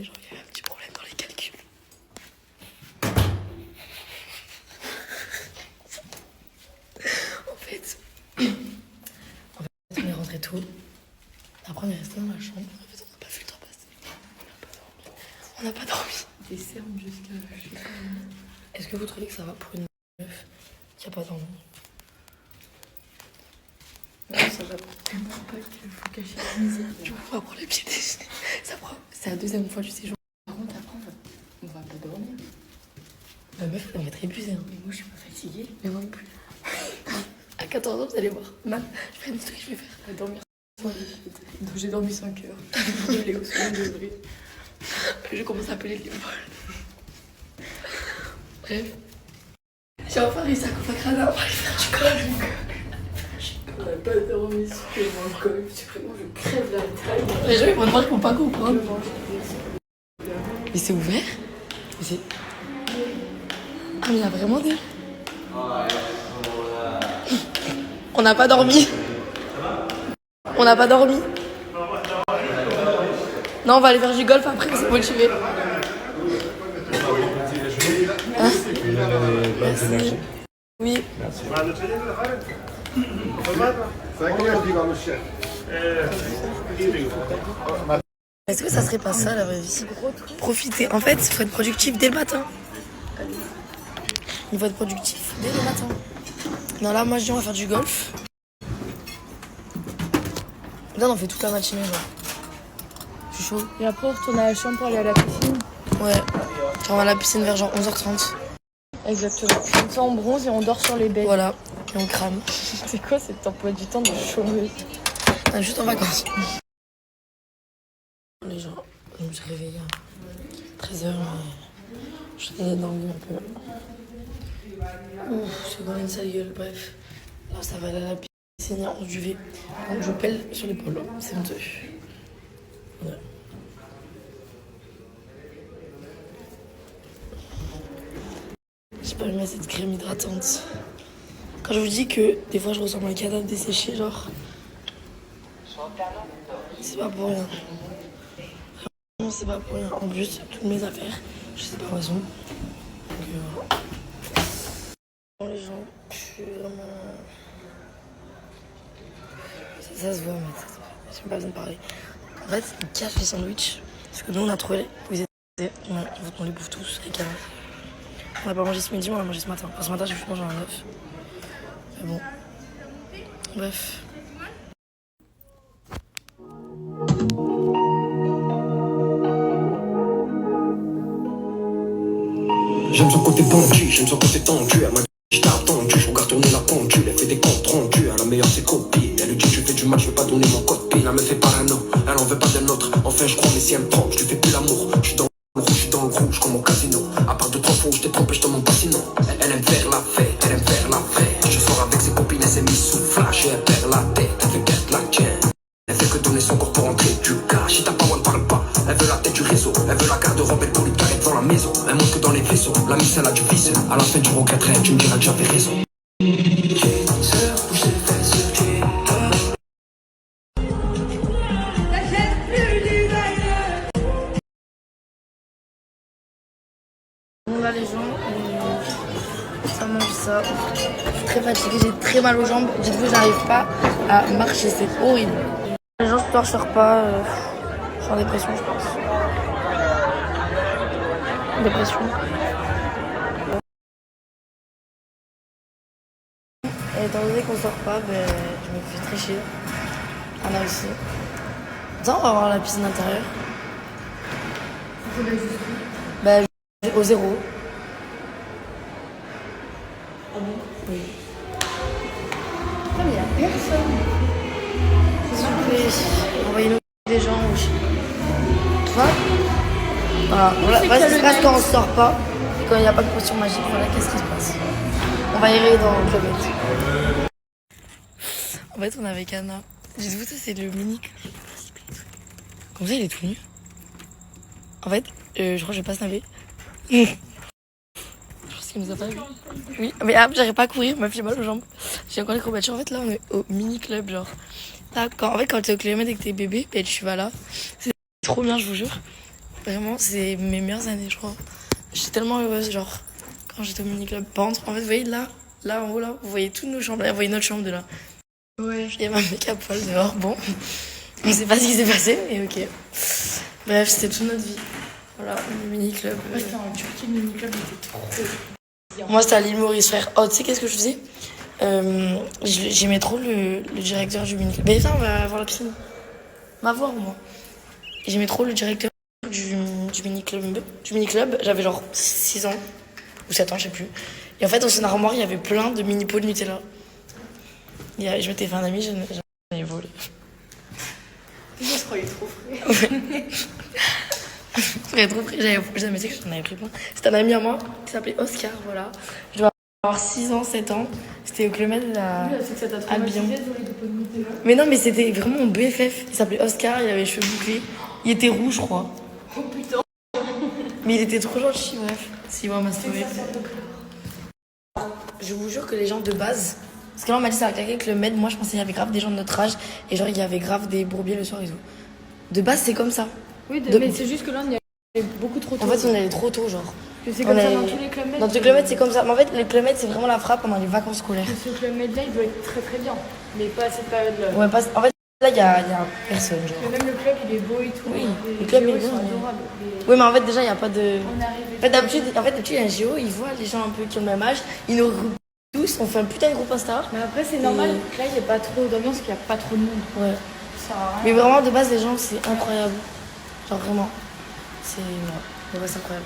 genre, il y avait un petit problème dans les calculs. En fait, on est rentré tôt. Après, on est resté dans la chambre. En fait, on n'a pas vu le temps passer. On n'a pas dormi. Des cernes jusqu'à... Est-ce que vous trouvez que ça va pour une meuf qui a pas dormi? Non, ça va tellement pas qu'il faut cacher la misère. Du coup, on va prendre les pieds déjeuners. C'est la deuxième fois du séjour. Par contre, après, on va pas dormir. La meuf, elle va être épuisée. Hein. Mais moi, je suis pas fatiguée. Mais moi non plus. À 14 ans, vous allez voir. Mam, je fais un truc, je vais faire. On va dormir 5 heures. Donc j'ai dormi 5 heures. Je vais au second degré. Je commence à appeler les balles. Bref. J'ai enfin réussi à convaincre Anna. On va aller faire du golf. On n'a pas dormi suffisamment le golf. Vraiment, je crève la taille. Les gens, ils vont devoir, ils vont pas comprendre. Mais c'est ouvert? Mais c'est... Ah, mais il y a vraiment des... On n'a pas dormi. On n'a pas dormi. Non, on va aller faire du golf après, c'est motivé. Hein? Merci. Oui. Est-ce que ça serait pas ça la vraie vie? Profiter. En fait, il faut être productif dès le matin. Il faut être productif dès le matin. Non, là, moi je dis on va faire du golf. Là, on en fait toute la matinée, genre. Je suis chaud. Et après, on retourne à la chambre pour aller à la piscine. Ouais. On va à la piscine vers genre 11h30. Exactement. Comme ça, on bronze et on dort sur les baies. Voilà. Et on crame. C'est quoi cet emploi du temps de chômeuse? On est juste en vacances. Les gens, je me suis réveillée à 13h, mais je suis dormi un peu. Ouf, j'ai dans une sale gueule, bref. Là, ça va aller à la piscine en duvet. Donc, je pèle sur l'épaule. C'est honteux. Ouais. J'ai pas mis cette crème hydratante. Quand je vous dis que des fois je ressemble à un cadavre desséché, genre. C'est pas pour rien. Vraiment, c'est pas pour rien. En plus, toutes mes affaires, je sais pas où elles sont. Donc, voilà. Bon, les gens, je suis vraiment. Ça se voit, mais ça se voit. J'ai pas besoin de parler. En fait, ils cachent les sandwichs. Parce que nous, on a trouvé. Vous étiez. On les bouffe tous, les canards. On n'a pas mangé ce midi, on a mangé ce matin. Enfin, ce matin, j'ai juste mangé un œuf. Mais bon. Bref. J'aime son côté bandit, j'aime son côté tendu. Elle m'a dit je t'ai attendu, je regarde tourner la pendule. Elle fait des comptes rendus, elle a meilleure ses copines. Elle lui dit je fais du match, je vais pas donner mon code PIN. Elle me fait parano, elle en veut pas d'un autre. Enfin je crois mais si elle me trompe, je lui fais plus l'amour. Je suis dans le rouge, je suis dans le rouge comme au casino. À part 2-3 fois où je t'ai trompé, je te montre pas sinon. Elle aime faire la fête, elle aime faire la fête. Je sors avec ses copines, elle s'est mise sous flash. Et elle perd la tête, elle fait perdre la tienne. Elle fait que donner son corps pour entrer du cash. Si t'as pas, on ne parle pas. Elle veut la tête du réseau, elle veut la garde-robe, elle pour lui carré devant la maison. Elle montre que dans les vaisseaux, la miss elle a du vice. À la fin du regretterai, tu me diras que j'avais raison. Bon là les gens, ça mange ça. Je suis très fatiguée, j'ai très mal aux jambes. Dites-vous, j'arrive pas à marcher, c'est horrible. Les gens ce soir je sors pas, je suis en dépression je pense. Dépression. Et étant donné qu'on sort pas, ben, je me fais très chier. Anna aussi. Attends, on va voir la piscine intérieure. Bah, au zéro. Ah bon? Oui. Non mais y'a personne. Envoyez-nous des gens. Voilà. Voilà ce qui se passe quand on sort pas. Et quand il n'y a pas de potion magique, voilà qu'est-ce qui se passe. On va y aller dans le club. En fait, on est avec Anna. Dites-vous, ça c'est le mini. Comme ça, il est tout nu. En fait, je crois que je vais pas snapper. Je pense qu'il nous a pas vu. Oui, mais j'arrive pas à courir, ma fille a mal aux jambes. J'ai encore les courbatures. En fait, là, on est au mini club, genre. Là, quand t'es au kilomètre et que t'es bébé, ben, tu vas là. C'est trop bien, je vous jure. Vraiment, c'est mes meilleures années, je crois. J'étais tellement heureuse, genre, quand j'étais au mini-club. Par contre, en fait, vous voyez là en haut, là, vous voyez toutes nos chambres. Là, vous voyez notre chambre de là. Ouais. Il y avait un mec à poil dehors, bon. On sait pas ce qui s'est passé, mais ok. Bref, c'était toute notre vie. Voilà, le mini-club. Moi, c'était en Turquie, le mini-club était trop. Moi, c'était à l'île Maurice, frère. Oh, tu sais, qu'est-ce que je faisais j'aimais trop le directeur du mini-club. Mais viens, on va voir la piscine. On va voir, moi. J'aimais trop le directeur du mini-club. J'avais genre 6 ans, ou 7 ans, je sais plus. Et en fait, dans son armoire, il y avait plein de mini-pots de Nutella. Je m'étais fait un ami, j'en ai volé. Je se croyais trop frais. J'avais trop pris, jamais dit que j'en avais pris plein. C'était un ami à moi qui s'appelait Oscar, voilà. Je dois avoir 6 ans, 7 ans. C'était au Club Med à C'est que ça t'a à traumatisé Lyon. de voler des pots de Nutella. Mais non, mais c'était vraiment mon BFF. Il s'appelait Oscar, il avait les cheveux bouclés. Il était rouge, je crois. Oh putain. Mais il était trop gentil, bref. Si, moi, ma story. Je vous jure que les gens de base. Parce que là, on m'a dit ça a claqué avec le Med. Moi, je pensais qu'il y avait grave des gens de notre âge. Et genre, il y avait grave des bourbiers le soir et tout. De base, c'est comme ça. Oui, De- mais c'est juste que là, on y allait beaucoup trop tôt. En fait, on allait trop tôt, genre. Parce que c'est on comme ça allait- dans tous les clubs med. Dans le Club Med, c'est comme ça. Mais en fait, le Club Med, c'est vraiment la frappe pendant les vacances scolaires. Ce club med là, il doit être très très bien. Mais pas à cette période-là. Ouais, en fait, là, il y a personne, genre. Mais même le club, il est beau et tout. Oui, Les le club géos, est ils sont bien, mais- adorables. Mais Oui, mais en fait, déjà, il n'y a pas de. on est arrivé. En fait, d'habitude, il y a un JO, ils voient les gens un peu qui ont le même âge, ils nous regroupent tous, on fait un putain de groupe Insta. Mais après, c'est normal. que Là, il n'y a pas trop d'ambiance, qu'il n'y a pas trop de monde. Ouais. Ça sert à rien. Mais vraiment, de base, les gens, c'est incroyable. Genre, vraiment. C'est. Ouais, c'est incroyable.